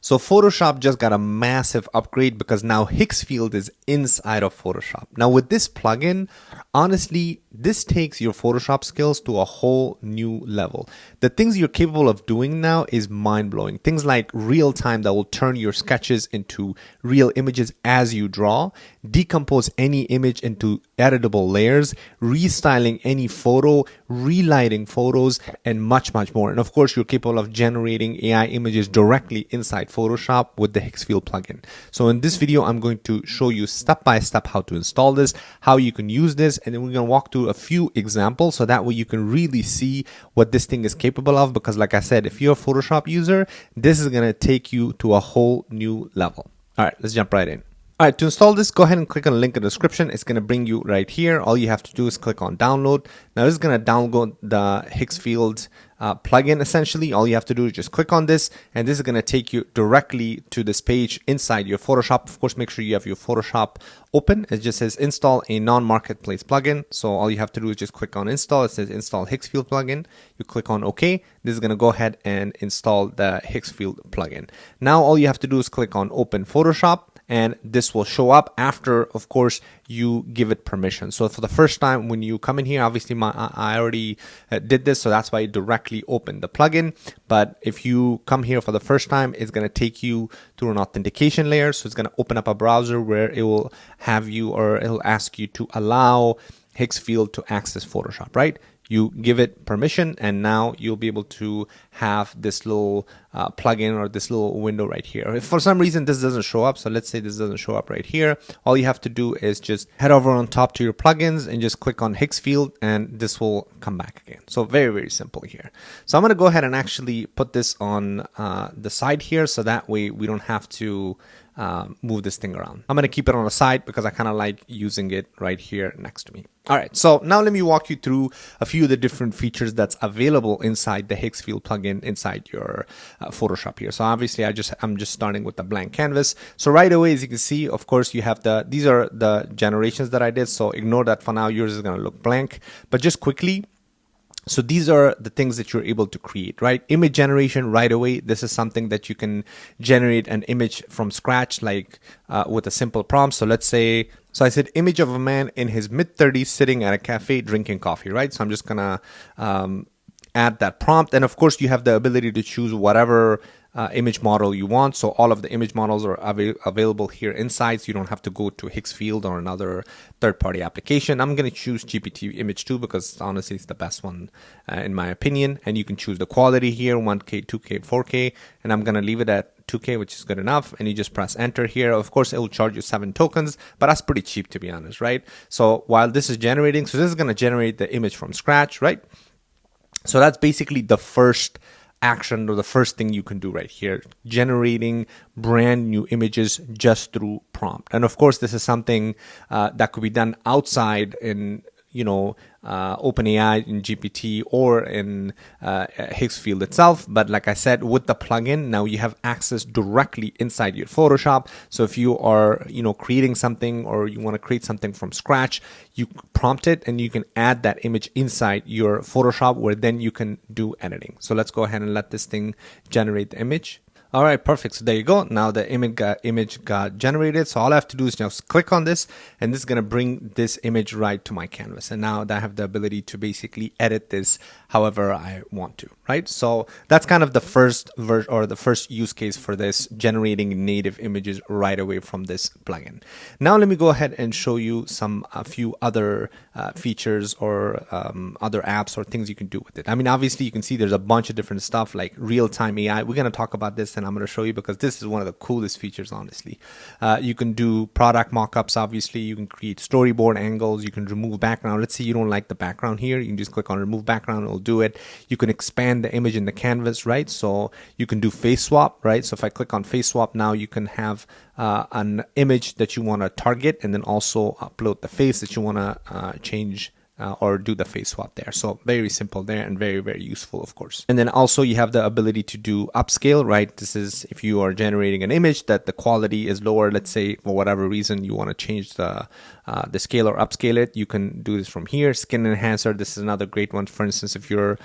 So Photoshop just got a massive upgrade because now Higgsfield is inside of Photoshop. Now with this plugin, honestly, this takes your Photoshop skills to a whole new level. The things you're capable of doing now is mind-blowing. Things like real time that will turn your sketches into real images as you draw, decompose any image into editable layers, restyling any photo, relighting photos, and much, much more. And of course, you're capable of generating AI images directly inside Photoshop with the Higgsfield plugin. So in this video, I'm going to show you step by step how to install this, how you can use this, and then we're going to walk through a few examples so that way you can really see what this thing is capable of. Because like I said, if you're a Photoshop user, this is going to take you to a whole new level. All right, let's jump right in. All right, to install this, go ahead and click on the link in the description. It's going to bring you right here. All you have to do is click on download. Now this is going to download the Higgsfield plugin. Essentially, all you have to do is just click on this, and this is going to take you directly to this page inside your Photoshop. Of course, make sure you have your Photoshop open. It just says install a non-marketplace plugin. So all you have to do is just click on install. It says install Higgsfield plugin. You click on OK. This is going to go ahead and install the Higgsfield plugin. Now all you have to do is click on open Photoshop, and this will show up after, of course, you give it permission. So for the first time when you come in here, obviously I already did this, so that's why I directly opened the plugin. But if you come here for the first time, it's going to take you through an authentication layer. So it's going to open up a browser where it will have you, or it'll ask you to allow Higgsfield to access Photoshop, right? You give it permission, and now you'll be able to have this little plugin or this little window right here. If for some reason this doesn't show up, so let's say this doesn't show up right here, all you have to do is just head over on top to your plugins and just click on Higgsfield, and this will come back again. So very, very simple here. So I'm going to go ahead and actually put this on the side here, so that way we don't have to move this thing around. I'm going to keep it on the side because I kind of like using it right here next to me. All right, so now let me walk you through a few of the different features that's available inside the Higgsfield plugin inside your Photoshop here. So obviously I'm just starting with the blank canvas. So right away, as you can see, of course, you have these are the generations that I did. So ignore that for now. Yours is going to look blank, but just quickly. So these are the things that you're able to create, right? Image generation right away. This is something that you can generate an image from scratch, like with a simple prompt. So let's say, so I said image of a man in his mid-30s sitting at a cafe drinking coffee, right? So I'm just gonna add that prompt. And of course, you have the ability to choose whatever image model you want. So all of the image models are available here inside, so you don't have to go to Higgsfield or another third-party application. I'm going to choose GPT Image 2 because honestly it's the best one in my opinion. And you can choose the quality here, 1K, 2K, 4K, and I'm going to leave it at 2K, which is good enough. And you just press enter here. Of course, it will charge you 7 tokens, but that's pretty cheap, to be honest, right? So while this is generating, so this is going to generate the image from scratch, right? So that's basically the first action, or the first thing you can do right here, generating brand new images just through prompt. And of course, this is something that could be done outside in, you know, OpenAI, in GPT, or in Higgsfield itself. But like I said, with the plugin, now you have access directly inside your Photoshop. So if you are, you know, creating something, or you want to create something from scratch, you prompt it and you can add that image inside your Photoshop, where then you can do editing. So let's go ahead and let this thing generate the image. All right, perfect. So there you go. Now the image got generated. So all I have to do is just click on this, and this is going to bring this image right to my canvas. And now I have the ability to basically edit this however I want to, right? So that's kind of the first version, or the first use case for this, generating native images right away from this plugin. Now let me go ahead and show you a few other features, or other apps or things you can do with it. I mean, obviously you can see there's a bunch of different stuff like real-time AI. We're going to talk about this, and I'm going to show you because this is one of the coolest features, honestly. You can do product mockups, obviously. You can create storyboard angles. You can remove background. Let's say you don't like the background here. You can just click on remove background. It'll do it. You can expand the image in the canvas, right? So you can do face swap, right? So if I click on face swap, now you can have an image that you want to target, and then also upload the face that you want to change or do the face swap there. So very simple there and very, very useful, of course. And then also you have the ability to do upscale, right? This is if you are generating an image that the quality is lower, let's say for whatever reason you want to change the scale or upscale it, you can do this from here. Skin enhancer, this is another great one. For instance, if you're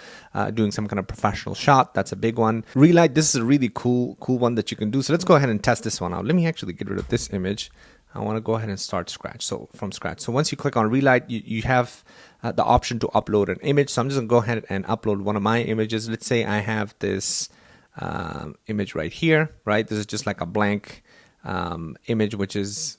doing some kind of professional shot, that's a big one. Relight, this is a really cool one that you can do. So let's go ahead and test this one out. Let me actually get rid of this image. I want to go ahead and start from scratch. So once you click on Relight, you have the option to upload an image. So I'm just gonna go ahead and upload one of my images. Let's say I have this image right here, right? This is just like a blank image, which is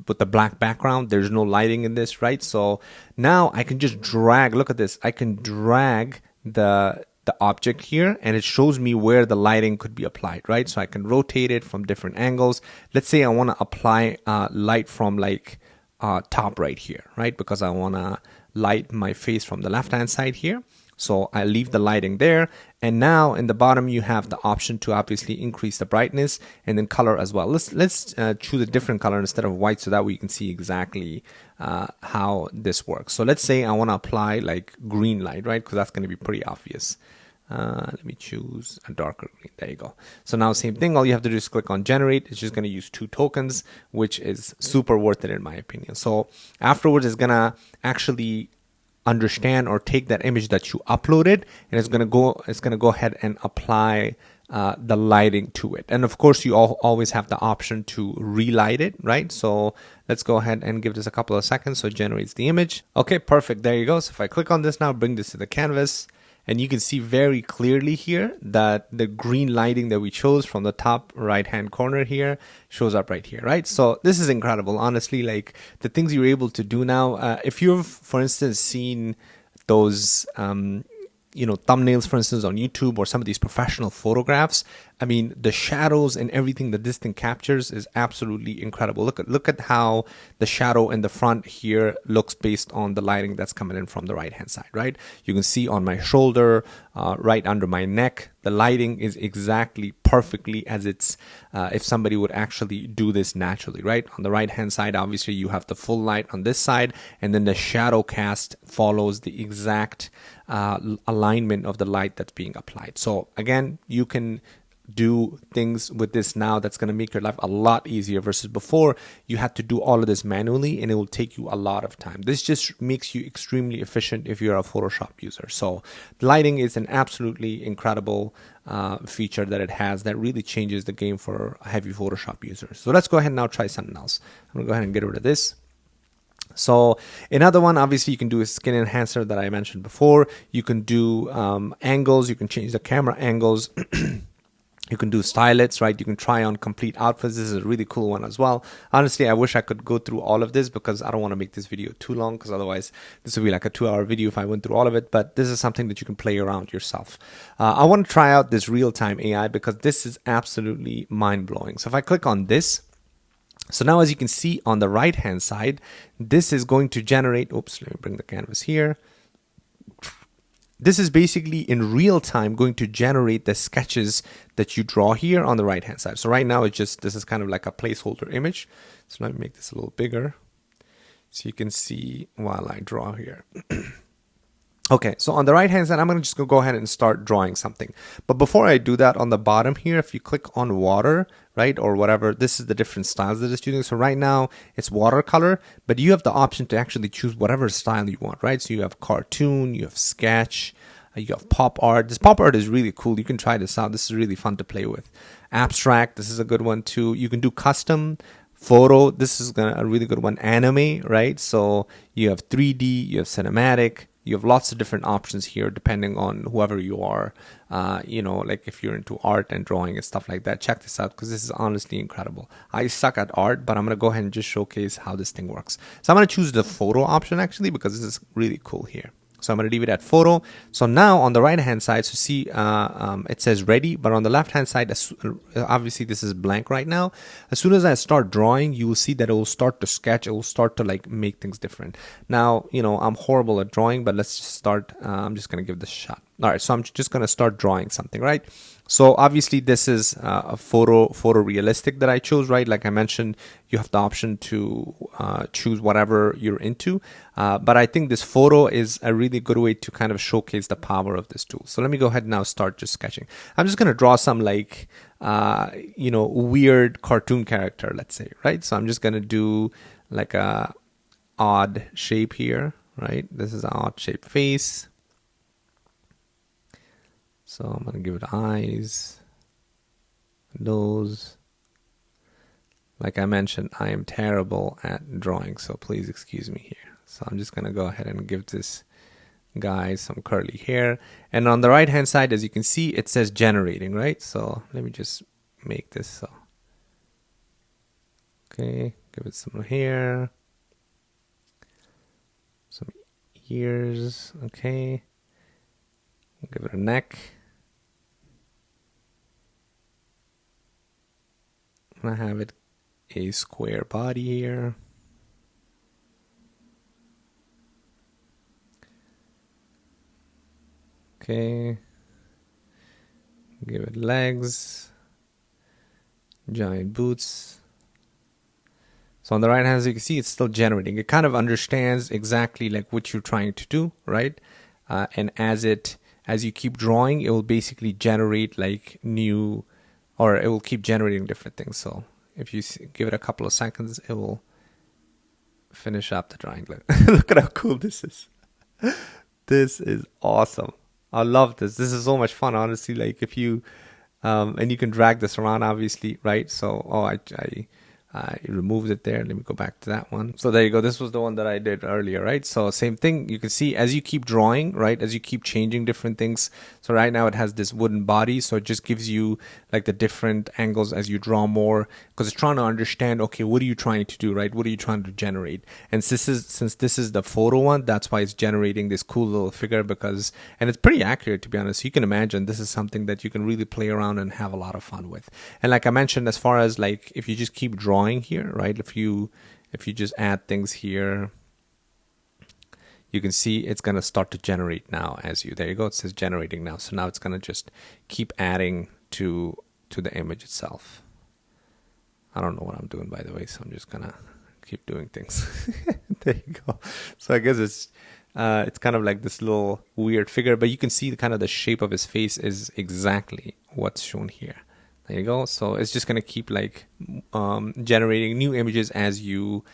with the black background. There's no lighting in this, right? So now I can just drag, look at this. I can drag the object here and it shows me where the lighting could be applied, right? So I can rotate it from different angles. Let's say I want to apply light from like top right here, right? Because I want to light my face from the left hand side here. So I leave the lighting there. And now in the bottom, you have the option to obviously increase the brightness and then color as well. Let's choose a different color instead of white so that way you can see exactly how this works. So let's say I want to apply like green light, right? Because that's going to be pretty obvious. Let me choose a darker green. There you go. So now same thing. All you have to do is click on generate. It's just going to use 2 tokens, which is super worth it in my opinion. So afterwards, it's going to actually understand or take that image that you uploaded, and it's going to go ahead and apply the lighting to it. And of course, you always have the option to relight it, right? So let's go ahead and give this a couple of seconds so it generates the image. Okay, perfect. There you go. So if I click on this now, bring this to the canvas, and you can see very clearly here that the green lighting that we chose from the top right hand corner here shows up right here, right? So this is incredible. Honestly, like the things you're able to do now, if you've, for instance, seen those thumbnails, for instance, on YouTube or some of these professional photographs, I mean, the shadows and everything that this thing captures is absolutely incredible. Look at how the shadow in the front here looks based on the lighting that's coming in from the right hand side, right? You can see on my shoulder, right under my neck, the lighting is exactly perfectly as it's if somebody would actually do this naturally, right? On the right hand side, obviously you have the full light on this side, and then the shadow cast follows the exact alignment of the light that's being applied. So again, you can do things with this now that's going to make your life a lot easier versus before you had to do all of this manually and it will take you a lot of time. This just makes you extremely efficient if you're a Photoshop user. So lighting is an absolutely incredible feature that it has that really changes the game for heavy Photoshop users. So let's go ahead and now try something else. I'm gonna go ahead and get rid of this. So another one, obviously, you can do a skin enhancer that I mentioned before. You can do angles. You can change the camera angles. You can do stylets, right? You can try on complete outfits. This is a really cool one as well. Honestly, I wish I could go through all of this because I don't want to make this video too long, because otherwise this would be like a 2-hour video if I went through all of it. But this is something that you can play around yourself. I want to try out this real-time AI because this is absolutely mind-blowing. So if I click on this, so now as you can see on the right-hand side, this is going to generate, oops, let me bring the canvas here. This is basically in real time going to generate the sketches that you draw here on the right hand side. So right now it's just, this is kind of like a placeholder image. So let me make this a little bigger so you can see while I draw here. Okay, so on the right hand side, I'm gonna just go ahead and start drawing something. But before I do that, on the bottom here, if you click on water, right, or whatever, this is the different styles that it's using. So right now it's watercolor, but you have the option to actually choose whatever style you want, right? So you have cartoon, you have sketch, you have pop art. This pop art is really cool. You can try this out. This is really fun to play with. Abstract, this is a good one too. You can do custom. Photo, this is a really good one. Anime, right? So you have 3D, you have cinematic. You have lots of different options here depending on whoever you are, like if you're into art and drawing and stuff like that. Check this out because this is honestly incredible. I suck at art, but I'm going to go ahead and just showcase how this thing works. So I'm going to choose the photo option actually because this is really cool here. So I'm going to leave it at photo. So now on the right hand side, so see it says ready, but on the left hand side, obviously this is blank right now. As soon as I start drawing, you will see that it will start to sketch. It will start to like make things different. Now, I'm horrible at drawing, but let's just start. I'm just going to give this a shot. All right, so I'm just going to start drawing something, right? So obviously this is a photorealistic that I chose, right? Like I mentioned, you have the option to choose whatever you're into. But I think this photo is a really good way to kind of showcase the power of this tool. So let me go ahead and now start just sketching. I'm just going to draw some like, weird cartoon character, let's say, right? So I'm just going to do like a odd shape here, right? This is an odd shape face. So I'm going to give it eyes, nose. Like I mentioned, I am terrible at drawing, so please excuse me here. So I'm just going to go ahead and give this guy some curly hair. And on the right hand side, as you can see, it says generating, right? So let me just make this so. Okay, give it some hair, some ears, okay. Give it a neck. I have it a square body here. Okay. Give it legs. Giant boots. So on the right hand, as you can see, it's still generating. It kind of understands exactly like what you're trying to do, right? And as you keep drawing, it will basically generate like new, or it will keep generating different things. So if you give it a couple of seconds, it will finish up the drawing. Look at how cool this is. This is awesome. I love this. This is so much fun, honestly. Like if you, and you can drag this around, obviously, right? So, I removed it there. Let me go back to that one. So there you go. This was the one that I did earlier, right? So same thing. You can see as you keep drawing, right? As you keep changing different things. So right now it has this wooden body. So it just gives you like the different angles as you draw more, because it's trying to understand, okay, what are you trying to do, right? What are you trying to generate? And since this is the photo one, that's why it's generating this cool little figure, because, and it's pretty accurate, to be honest. You can imagine this is something that you can really play around and have a lot of fun with. And like I mentioned, as far as like, if you just keep drawing here, right? If you just add things here, you can see it's going to start to generate now as you, there you go. It says generating now. So now it's going to just keep adding to the image itself. I don't know what I'm doing, by the way, so I'm just going to keep doing things. There you go. So I guess it's kind of like this little weird figure, but you can see kind of the shape of his face is exactly what's shown here. There you go. So it's just going to keep like generating new images as you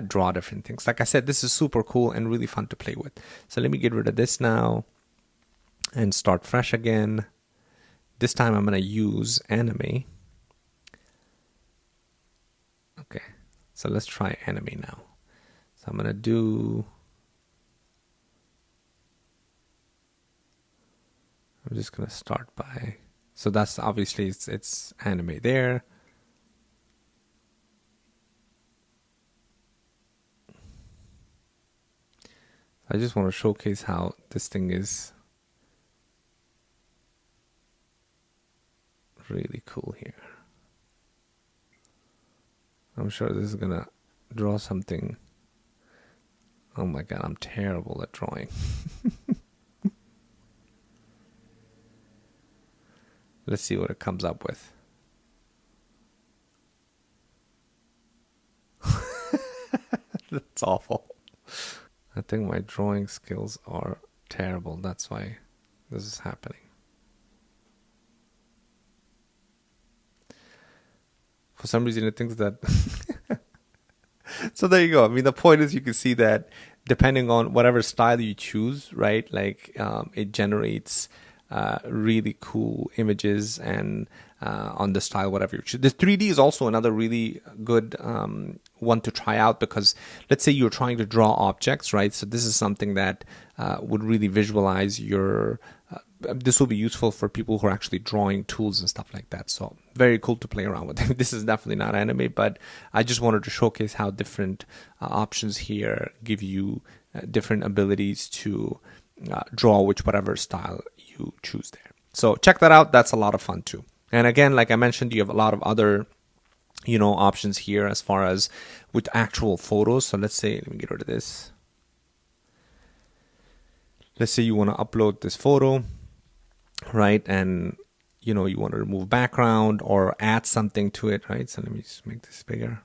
draw different things. Like I said, this is super cool and really fun to play with. So let me get rid of this now and start fresh again. This time I'm going to use anime. Okay, so let's try anime now. So I'm going to do, I'm just going to start by, so that's obviously it's anime there. I just want to showcase how this thing is really cool here. I'm sure this is gonna draw something. Oh my god, I'm terrible at drawing. Let's see what it comes up with. That's awful. I think my drawing skills are terrible. That's why this is happening. For some reason, it thinks that. So there you go. I mean, the point is you can see that depending on whatever style you choose, right? Like it generates really cool images and on the style, whatever you choose. The 3D is also another really good one to try out, because let's say you're trying to draw objects, right? So this is something that would really visualize your, this will be useful for people who are actually drawing tools and stuff like that. So very cool to play around with. This is definitely not anime, but I just wanted to showcase how different options here give you different abilities to draw whatever style you choose there. So check that out. That's a lot of fun too. And again, like I mentioned, you have a lot of other, options here as far as with actual photos. So let's say, let me get rid of this. Let's say you want to upload this photo, right? And you know, you want to remove background or add something to it, right? So let me just make this bigger.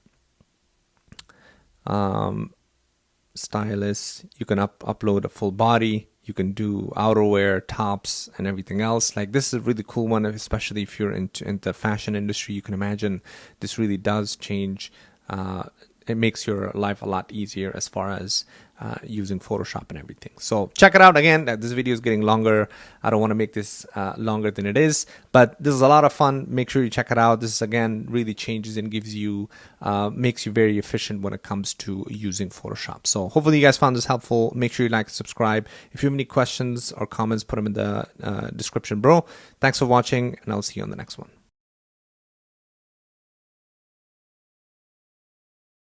Stylus, you can upload a full body. You can do outerwear, tops, and everything else. Like, this is a really cool one, especially if you're in the fashion industry. You can imagine this really does change. It makes your life a lot easier as far as using Photoshop and everything. So check it out. Again, this video is getting longer. I don't want to make this longer than it is, but this is a lot of fun. Make sure you check it out. This is, again, really changes and gives you, makes you very efficient when it comes to using Photoshop. So hopefully you guys found this helpful. Make sure you like and subscribe. If you have any questions or comments, put them in the description below. Thanks for watching, and I'll see you on the next one.